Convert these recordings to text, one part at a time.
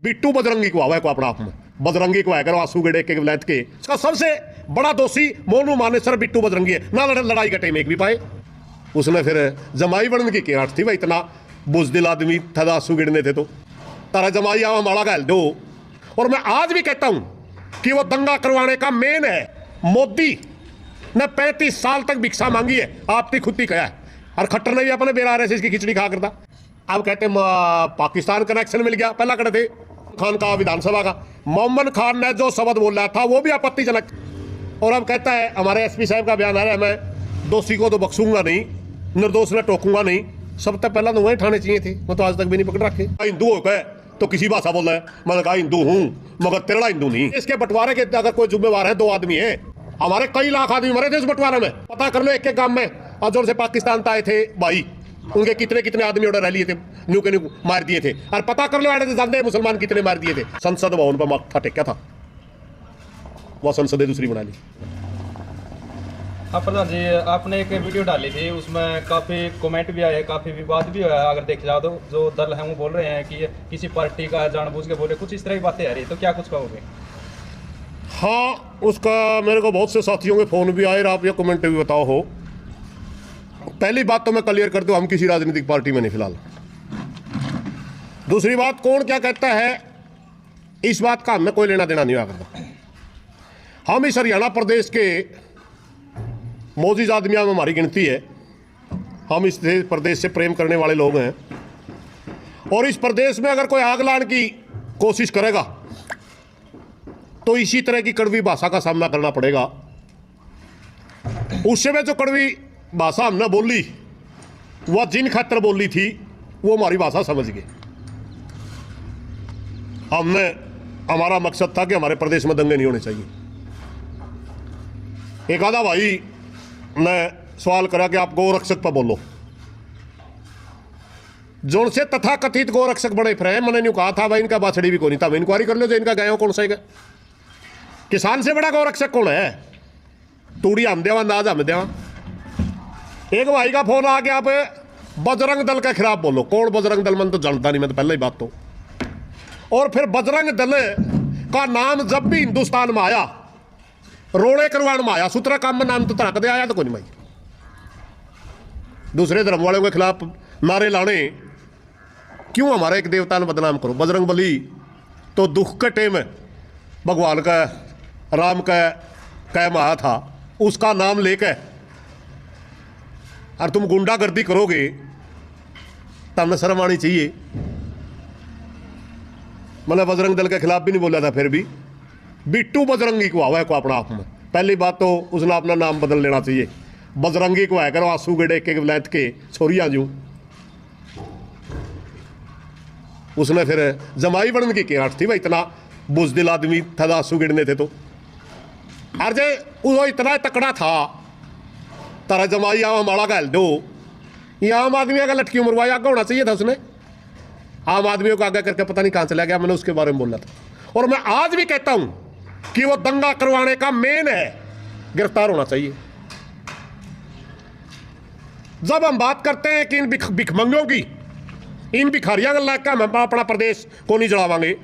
बिट्टू बजरंगी को आवा है को अपना आप में बजरंगी को है करो आंसू गेड़े के विलायत के इसका सबसे बड़ा दोषी मोनू मानेसर बिट्टू बजरंगी है ना लड़ाई का टाइम एक भी पाए। उसने फिर जमाई बनने की क्या थी भाई, इतना बुजदिल आदमी था आंसू गिड़ने थे तो तारा जमाई आवा माड़ा गैल दो। और मैं आज भी कहता हूं कि वो दंगा करवाने का मेन है मोदी ने 35 साल तक भिक्षा मांगी है, आपकी खुद ही कहा है। और खट्टर ने भी अपने बेरा रहे इसकी खिचड़ी खा करता। अब कहते पाकिस्तान कनेक्शन मिल गया, पहला कहते खान का विधानसभा का मोहम्मद खान ने जो शब्द बोला था वो भी आपत्तिजनक। और अब कहता है हमारे एसपी साहब का बयान आ रहा है मैं दोषी को तो बख्शूंगा नहीं, निर्दोष ने टोकूंगा नहीं। सब तक पहला तो वही ठाने चाहिए थे, वो तो आज तक भी नहीं पकड़ रखे। हिंदू हो गए तो किसी भाषा बोल रहा है, मैंने कहा हिंदू हूं मगर तेरा हिंदू नहीं। इसके बंटवारे के अगर कोई जिम्मेवार है, 2 आदमी है, हमारे कई लाख आदमी मरे थे इस बंटवारे में। पता कर लो एक एक गांव में और जो से पाकिस्तान आए थे भाई उनके कितने कितने आदमी ऑर्डर रह लिए थे, न्यू के न्यू मार दिए थे। और पता कर लो जानते मुसलमान कितने मार दिए थे। संसद भवन पर माथा टेका था, वह संसद दूसरी बना ली। हाँ प्रधान जी, आपने एक वीडियो डाली थी, उसमें काफ़ी कमेंट भी आए, काफ़ी विवाद भी हुआ। अगर देख जाओ तो जो दल है वो बोल रहे हैं कि किसी पार्टी का जानबूझ के बोले, कुछ इस तरह की बातें आ रही है, तो क्या कुछ कहोगे? हाँ, उसका मेरे को बहुत से साथियों के फ़ोन भी आए, आप ये कमेंट भी बताओ हो। पहली बात तो मैं क्लियर कर दूं, हम किसी राजनीतिक पार्टी में नहीं फिलहाल। दूसरी बात, कौन क्या कहता है इस बात का हमें कोई लेना देना नहीं हुआ करता। हम इस हरियाणा प्रदेश के मोजिज आदमियों में हमारी गिनती है। हम इस प्रदेश से प्रेम करने वाले लोग हैं और इस प्रदेश में अगर कोई आग लाने की कोशिश करेगा तो इसी तरह की कड़वी भाषा का सामना करना पड़ेगा। उससे में जो कड़वी भाषा हमने बोली वह जिन खातर बोली थी वो हमारी भाषा समझ गए। हमारा मकसद था कि हमारे प्रदेश में दंगे नहीं होने चाहिए। एक आधा भाई ने सवाल करा कि आप गोरक्षक पर बोलो, जो से तथाकथित गोरक्षक बड़े फिर हैं। मैंने न्यू कहा था भाई इनका बाछड़ी भी कौन था, इंक्वायरी कर लो जो इनका गायों कौन सा है। किसान से बड़ा गोरक्षक कौन है? तूड़ी हम देवा अंदाज हम देवा। एक भाई का फोन आ गया, आप बजरंग दल के खिलाफ बोलो। कौन बजरंग दल? मैंने तो जानता नहीं, मैं तो पहले ही बात तो। और फिर बजरंग दल का नाम जब भी हिंदुस्तान में आया, रोड़े करवाण में आया, सूत्रा काम में नाम तो तरक दे आया तो कोई नहीं भाई। दूसरे धर्म वालों के खिलाफ नारे लाने क्यों? हमारे एक देवता ने बदनाम करो। बजरंग बली तो दुख के टाइम भगवान का राम का कैम आया था, उसका नाम लेकर और तुम गुंडागर्दी करोगे तो हमें शर्म आनी चाहिए। मैंने बजरंग दल के खिलाफ भी नहीं बोला था, फिर भी बिट्टू बजरंगी को आवा है को अपना आप में। पहली बात तो उसने अपना नाम बदल लेना चाहिए। बजरंगी को है करो आंसू गेड़े के विलायत के छोरिया जू। उसने फिर जमाई बनने की क्या थी भाई, इतना बुजदिल आदमी था आंसू गिड़ने थे तो। और जे वो इतना तकड़ा था तारा जमाई आवा माड़ा गैल दो। ये आम आदमी का लटकी उम्र आगे होना चाहिए था उसने। आम आदमियों को आगे करके पता नहीं कहां चला गया। मैंने उसके बारे में बोला था और मैं आज भी कहता हूं कि वो दंगा करवाने का मेन है, गिरफ्तार होना चाहिए। जब हम बात करते हैं कि इन भिखमंगों की, इन भिखारियों का लायक हम अपना प्रदेश को नहीं जड़ावांगे।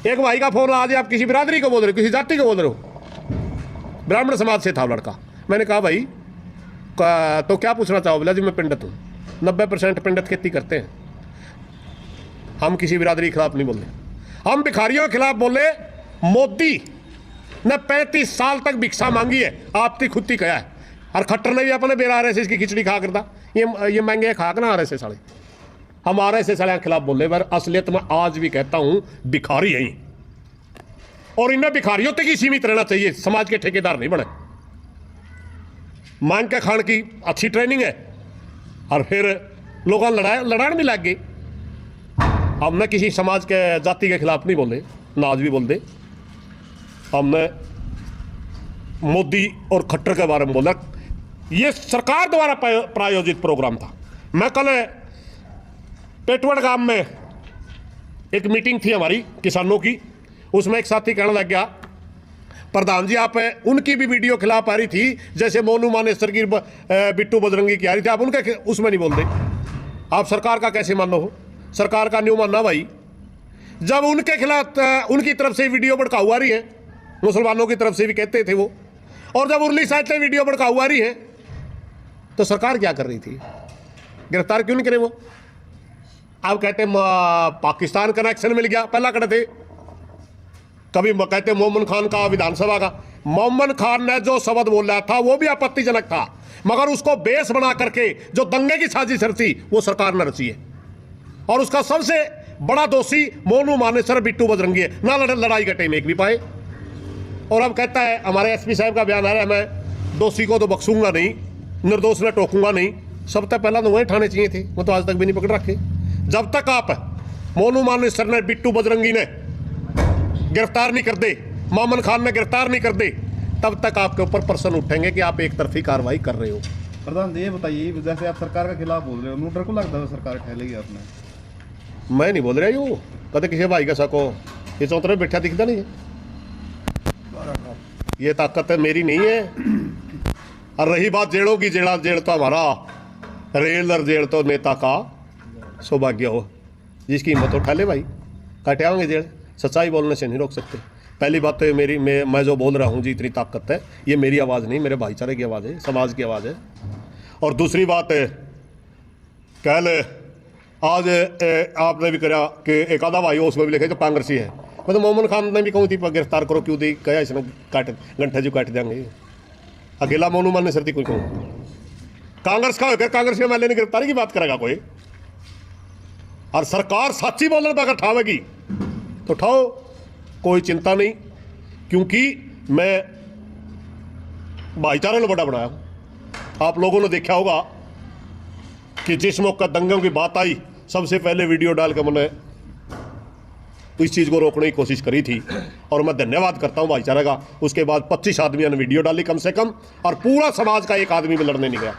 एक भाई का फोन आज, आप किसी बिरादरी को बोल रहे हो, किसी जाति को बोल रहे हो? ब्राह्मण समाज से था लड़का। मैंने कहा भाई तो क्या पूछना चाहो? बोला जी मैं पंडित हूँ। 90% पंडित खेती करते हैं। हम किसी बिरादरी के खिलाफ नहीं बोले, हम भिखारियों के खिलाफ बोले। मोदी ने 35 साल तक भिक्षा मांगी है, आपकी खुद ही कहा है। और खट्टर ने भी अपने बेरा रहे इसकी खिचड़ी खा करता। ये महंगे खाक ना आ रहे से साले। हम आ रहे से साले के खिलाफ बोले, पर असलियत में आज भी कहता हूं भिखारी है और इन्हें भिखारियों तक ही सीमित रहना चाहिए। समाज के ठेकेदार नहीं बने। मांग के खान की अच्छी ट्रेनिंग है और फिर लोग लड़ान भी लग गए। हमने किसी समाज के जाति के खिलाफ नहीं बोले, ना आज भी बोल दे। हमने मोदी और खट्टर के बारे में बोला। ये सरकार द्वारा प्रायोजित प्रोग्राम था। मैं कल पेटवड़ गांव में एक मीटिंग थी हमारी किसानों की, उसमें एक साथी कहने लग गया प्रधान जी आप उनकी भी वीडियो खिलाफ आ रही थी, जैसे मोनू मानेसर की बिट्टू बजरंगी की आ रही थी, आप उनके उसमें नहीं बोलते। आप सरकार का कैसे मानो हो? सरकार का न्यू मानना भाई। जब उनके खिलाफ उनकी तरफ से वीडियो भड़काऊ आ रही है, मुसलमानों की तरफ से भी कहते थे वो, और जब उर्ली साइड से वीडियो भड़काऊ आ रही है तो सरकार क्या कर रही थी? गिरफ्तार क्यों नहीं करे वो? अब कहते पाकिस्तान कनेक्शन मिल गया, पहला कहते थे कभी कहते मोमिन खान का विधानसभा का, मोमिन खान ने जो शब्द बोला था वो भी आपत्तिजनक था, मगर उसको बेस बना करके जो दंगे की साजिश थी वो सरकार ने रची है, और उसका सबसे बड़ा दोषी मोनू मानेसर बिट्टू बजरंगी है, ना लड़ाई का टाइम एक भी पाए। और अब कहता है, हमारे एसपी साहब का बयान आ रहा है, मैं दोषी को तो बख्शूंगा नहीं, निर्दोष में टोकूंगा नहीं। सब तक पहला तो वही ठाने चाहिए थे, वो तो आज तक भी नहीं पकड़ रखे। जब तक आप मोनू मानेसर ने बिट्टू बजरंगी ने गिरफ्तार नहीं कर दे, मोमिन खान ने गिरफ्तार नहीं कर दे, तब तक आपके ऊपर प्रश्न उठेंगे कि आप एक तरफी कार्रवाई कर रहे हो। प्रधान जी ये बताइए, जैसे आप सरकार के खिलाफ बोल रहे हो, डर को लगता है सरकार ठहरेगी आपने? मैं नहीं बोल रहा यू कदे किसी भाई का सको, ये चौतरे बैठा दिखता नहीं है, ये ताकत मेरी नहीं है। और रही बात जेलों की, जेल तो हमारा रेल और जेल तो नेता का सौभाग्य हो, जिसकी हिम्मत उठा ले भाई, काटे आएंगे जेल। सच्चाई बोलने से नहीं रोक सकते। पहली बात तो ये मेरी मैं जो बोल रहा हूँ जी, इतनी ताकत है, ये मेरी आवाज़ नहीं, मेरे भाईचारे की आवाज़ है, समाज की आवाज़ है। और दूसरी बात है, कल आज आपने भी करा कि एक आधा भाई उसमें भी लिखे जो कांग्रेसी है, मतलब मोमिन खान ने भी कहूँ थी गिरफ्तार करो, क्यों दी कहा इसने काट गंठे जो काट देंगे, अकेला मोनू मान ने सर्दी कोई कहूँ कांग्रेस का होकर कांग्रेस के एमएलए ने गिरफ्तारी की बात करेगा कोई? और सरकार सच्ची बोलने पर अगर ठावेगी तो ठाओ, कोई चिंता नहीं, क्योंकि मैं भाईचारे ने बड़ा बनाया। आप लोगों ने देखा होगा कि जिस मौका दंगों की बात आई, सबसे पहले वीडियो डाल कर मैंने इस चीज़ को रोकने की कोशिश करी थी, और मैं धन्यवाद करता हूं भाईचारे का। उसके बाद 25 आदमियों ने वीडियो डाली कम से कम, और पूरा समाज का एक आदमी भी लड़ने नहीं गया।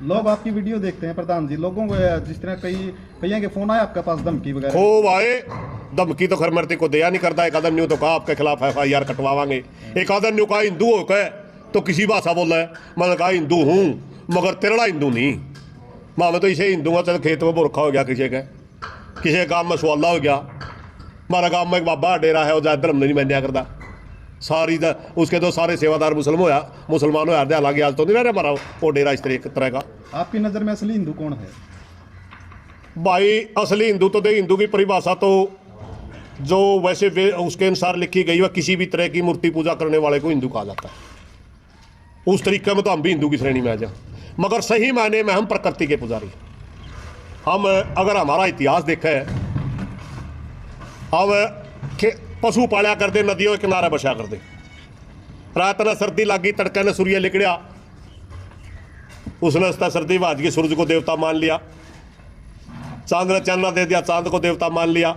लोग आपकी वीडियो देखते हैं प्रधान जी, लोगों को जिस तरह कई के फोन आए आपके पास धमकी वगैरह? खूब आए, धमकी तो खैर मरते को दिया नहीं करता। एक आदम न्यू तो कहा आपके खिलाफ FIR कटवावांगे, एक आदम न्यू कहा हिंदू हो गए तो किसी भाषा बोल रहा है, मैंने कहा हिंदू हूँ मगर तेरड़ा हिंदू नहीं, मैं तो इसे हिंदू हूँ, चल खेत में बुरखा हो गया किसी के गाँव में सुवाला हो गया, हमारा गाँव में एक बाबा डेरा है, वो ज्यादा धर्म नहीं मान्या करता, सारी उसके तो सारे सेवादार मुसलमान हो यार, हालांकि आज तो नहीं रह रहा हमारा वो डेरा इस तरह का। आपकी नज़र में असली हिंदू कौन है? भाई असली हिंदू तो दे, हिंदू की परिभाषा तो जो वैसे उसके अनुसार लिखी गई है, किसी भी तरह की मूर्ति पूजा करने वाले को हिंदू कहा जाता है। उस तरीके में तो हम भी हिंदू की श्रेणी में आ जाए, मगर सही मायने में हम प्रकृति के पुजारी। हम अगर हमारा इतिहास देखा है, हम पशु पालिया कर दे, नदियों के किनारे बसा कर दे, रात ने सर्दी लगी, तड़के ने सूर्य लिकड़िया, उसने सर्दी भाज के सूरज को देवता मान लिया, चांद ने चांदना दे दिया, चांद को देवता मान लिया।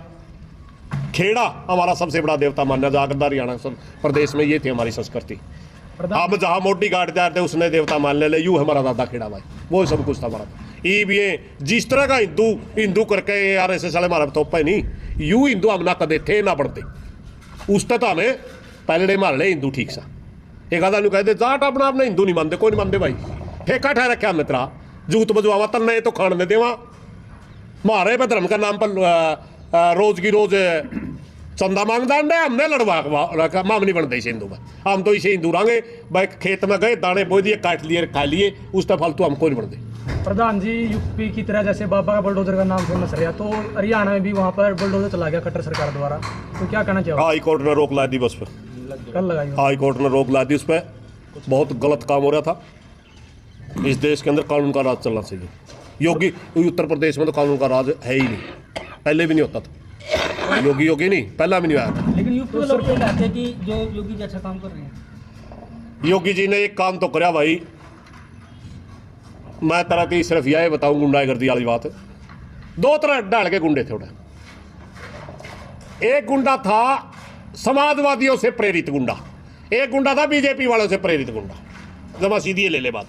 खेड़ा हमारा सबसे बड़ा देवता माना जागदा, हरियाणा प्रदेश में ये थी हमारी संस्कृति। हम जहाँ मोटी गाट जाते उसने देवता मान ले, यूँ हमारा दादा खेड़ा भाई, वो सब कुछ था हमारा। ये भी जिस तरह का हिंदू करके यार ऐसे साले हमारा थोपा ही नहीं, यूँ हिंदू हम ना कदे थे ना बढ़ते, उस तो हमें पहले मारने हिंदू ठीक सा। एक आधा कहते जाट अपना अपने हिंदू नहीं मानते, कोई नहीं मानते भाई, ठेका ठहर रखा हमने तेरा, जूत बजवावा तन्ने तो खान दे देवा, मारे पे धर्म का नाम पर रोज की रोज चंदा मांगदा है, हमने लड़वा रखा, माम नहीं बनते इसे हिंदू में, हम तो इसे हिंदू रहेंगे भाई। खेत में गए, दाने बो दिए, काट लिए, खा लिए, उस तरह फालतू हमको नहीं बनते। प्रधान जी यूपी की तरह जैसे बाबा का बुलडोजर का नाम फेमस रहा, तो हरियाणा में भी वहाँ पर बुलडोजर चला गया खट्टर सरकार द्वारा, तो क्या कहना चाहोगे? हाई कोर्ट ने रोक ला दी बस पर, कल लगाई हाई कोर्ट ने रोक ला दी उस पर। बहुत गलत काम हो रहा था, इस देश के अंदर कानून का राज चलना चाहिए। योगी उत्तर प्रदेश में तो कानून का राज है ही नहीं, पहले भी नहीं होता था, योगी नहीं पहला भी नहीं आया था। लेकिन यूपी में लोग कहते हैं कि जो योगी जी अच्छा काम कर रहे हैं। योगी जी ने एक काम तो कराया भाई, मैं तरह की सिर्फ यह बताऊं, गुंडागर्दी वाली बात। दो तरह डाल के गुंडे थे उन्हें, एक गुंडा था समाजवादियों से प्रेरित गुंडा, एक गुंडा था बीजेपी वालों से प्रेरित गुंडा। जमा सीधी ले बात,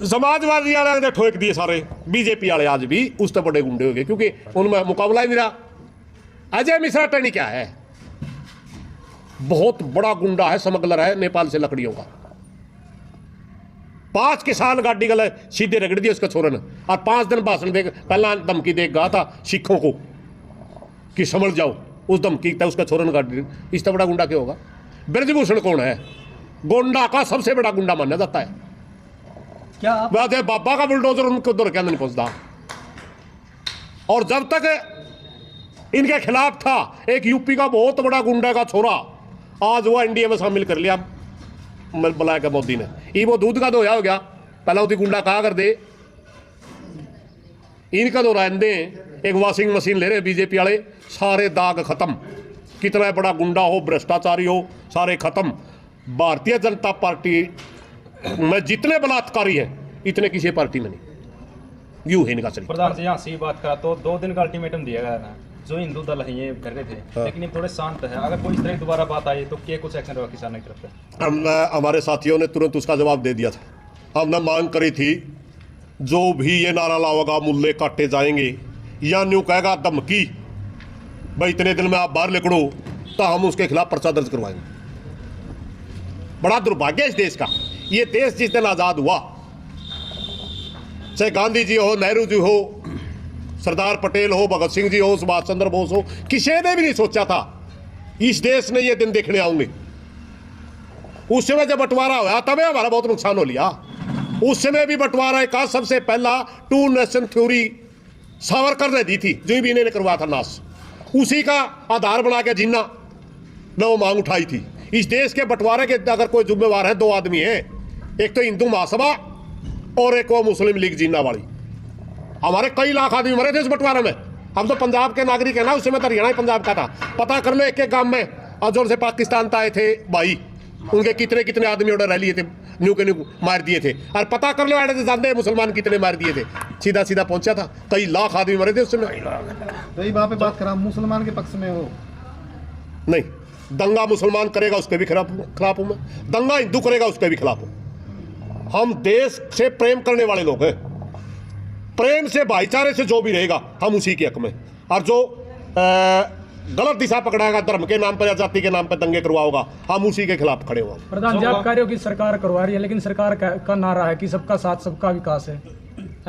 समाजवादी वाले ने ठोक दिए सारे, बीजेपी वाले आज भी उस तक बड़े गुंडे हो गए, क्योंकि उनमें मुकाबला ही नहीं रहा। अजय मिश्रा टनी क्या है, बहुत बड़ा गुंडा है, स्मगलर है नेपाल से लकड़ियों का। 5 किसान गाड़ी गले सीधे रगड़ दिए उसका छोरन, और 5 दिन भाषण दे, पहला धमकी दे गया था सिखों को कि समझ जाओ उस धमकी तक उसका छोरन काट दी। इससे बड़ा गुंडा क्या होगा? ब्रजभूषण कौन है? गोंडा का सबसे बड़ा गुंडा माना जाता है। क्या आप बात है बाबा का बुलडोजर उनके उधर क्या नहीं पहुंचता। और जब तक इनके खिलाफ था एक यूपी का बहुत बड़ा गुंडा का छोरा, आज वो एनडीए में शामिल कर लिया बुलाया के मोदी ने। ये वो दूध का धोया हो गया, पहला उसी गुंडा कहा कर दे। इनका तो रहने एक वॉशिंग मशीन ले रहे बीजेपी वाले, सारे दाग खत्म। कितना बड़ा गुंडा हो, भ्रष्टाचारी हो, सारे खत्म। भारतीय जनता पार्टी में जितने बलात्कारी हैं इतने किसी पार्टी में नहीं। यूं है इनका चरित्र। प्रधान जी यहाँ से बात करा तो 2 दिन का अल्टीमेटम दिया गया था, जो हिंदू दल है ये कर रहे थे। हाँ। लेकिन ये थोड़े शांत है, अगर कोई इस तरह दोबारा बात आई तो क्या कुछ एक्शन होगा किसान की तरफ से? हमारे साथियों ने तुरंत उसका जवाब दे दिया था। हमने मांग करी थी जो भी ये नारा लाओगा मुल्ले काटे जाएंगे या न्यू कहेगा धमकी भाई इतने दिन में आप बाहर निकलो, तो हम उसके खिलाफ पर्चा दर्ज करवाएंगे। बड़ा दुर्भाग्य इस देश का। ये देश जिस दिन आज़ाद हुआ, चाहे गांधी जी हो, नेहरू जी हो, सरदार पटेल हो, भगत सिंह जी हो, सुभाष चंद्र बोस हो, किसी ने भी नहीं सोचा था इस देश ने ये दिन देखने आऊंगे। उस समय जब बंटवारा हुआ तभी हमारा बहुत नुकसान हो लिया। उस समय भी बंटवारा का सबसे पहला 2 नेशन थ्योरी सावरकर ने दी थी, जो भी इन्होंने करवाया था नाश, उसी का आधार बना के जिन्ना ने वो मांग उठाई थी। इस देश के बंटवारे के अगर कोई जिम्मेवार है 2 आदमी हैं, एक तो हिंदू महासभा और एक वो मुस्लिम लीग जिन्ना वाली। हमारे कई लाख आदमी मरे थे इस बंटवारे में। हम तो पंजाब के नागरिक है ना, उस समय तो हरियाणा ही पंजाब का था। पता कर लो एक एक गांव में अजोर से पाकिस्तान से आए थे भाई, उनके कितने कितने आदमी ऑर्डर रह लिए थे, न्यू के न्यू मार दिए थे। और पता कर लो ऐसे जानते मुसलमान कितने मार दिए थे, सीधा सीधा पहुंचा था। कई लाख आदमी मरे थे उस समय। तो ये वहाँ पे बात करा मुसलमान के पक्ष में हो? नहीं, दंगा मुसलमान करेगा उसके भी खिलाफ हूं मैं, दंगा हिंदू करेगा उसके भी खिलाफ हूं। हम देश से प्रेम करने वाले लोग हैं, प्रेम से भाईचारे से जो भी रहेगा हम उसी के हक में। और जो गलत दिशा पकड़ाएगा, धर्म के नाम पर या जाति के नाम पर दंगे करवाओगा, हम उसी के खिलाफ खड़े होंगे। प्रधान जी, आप कह रहे हो कि सरकार करवा रही है, लेकिन सरकार का नारा है कि सबका साथ सबका विकास है।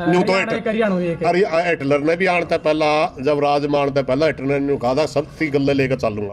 न्यू तो हरियाणा हुई है। हिटलर ने भी आने पहला जब राज मानते पहला हिटलर ने कहा था सबकी गल्ले लेकर चलूंगा।